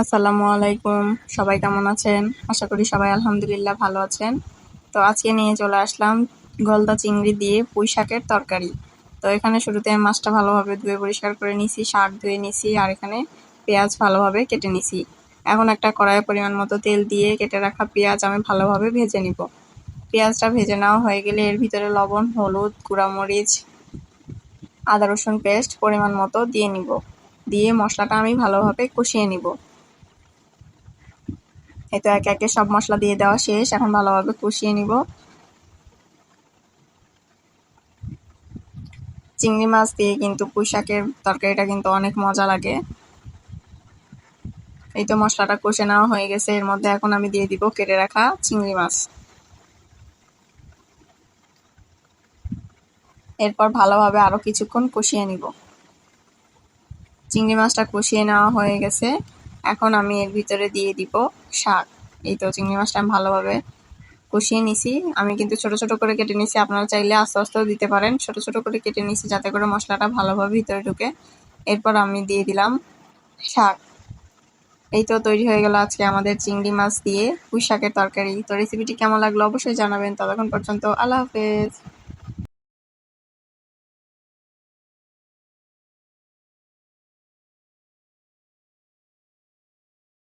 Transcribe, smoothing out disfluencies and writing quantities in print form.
আসসালামু আলাইকুম। সবাই কেমন আছেন? আশা করি সবাই আলহামদুলিল্লাহ ভালো আছেন। তো আজকে নিয়ে চলে আসলাম গলদা চিংড়ি দিয়ে পুঁই শাকের তরকারি। তো এখানে শুরুতে আমি মাছটা ভালোভাবে ধুয়ে পরিষ্কার করে নিছি, শাক ধুয়ে নিছি, আর এখানে পেঁয়াজ ভালোভাবে কেটে নিছি। এখন একটা কড়াইয়ে পরিমাণ মতো তেল দিয়ে কেটে রাখা পেঁয়াজ আমি ভালোভাবে ভেজে নিব। পেঁয়াজটা ভেজে নেওয়া হয়ে গেলে এর ভিতরে লবণ, হলুদ, গুঁড়ামরিচ, আদা রসুন পেস্ট পরিমাণ মতো দিয়ে নিব। দিয়ে মশলাটা আমি ভালোভাবে কষিয়ে নিব। এই তো একে একে সব মশলা দিয়ে দেওয়া শেষ। এখন ভালোভাবে কষিয়ে নিব। চিংড়ি মাছ দিয়ে কিন্তু পুঁই শাকের তরকারিটা কিন্তু অনেক মজা লাগে। এই তো মশলাটা কষে নেওয়া হয়ে গেছে। এর মধ্যে এখন আমি দিয়ে দিব কেটে রাখা চিংড়ি মাছ। এরপর ভালোভাবে আরো কিছুক্ষণ কষিয়ে নিব। চিংড়ি মাছটা কষিয়ে নেওয়া হয়ে গেছে। এখন আমি এর ভিতরে দিয়ে দিব শাক। এই তো চিংড়ি মাছটা আমি ভালোভাবে কষিয়ে নিছি। আমি কিন্তু ছোট ছোট করে কেটে নিছি, আপনারা চাইলে আস্তে আস্তেও দিতে পারেন। ছোট ছোট করে কেটে নিছি যাতে করে মশলাটা ভালোভাবে ভিতরে ঢুকে। এরপর আমি দিয়ে দিলাম শাক। এই তো তৈরি হয়ে গেল আজকে আমাদের চিংড়ি মাছ দিয়ে পুঁই শাকের তরকারি। তো রেসিপিটি কেমন লাগলো অবশ্যই জানাবেন। ততক্ষণ পর্যন্ত আল্লাহ হাফেজ।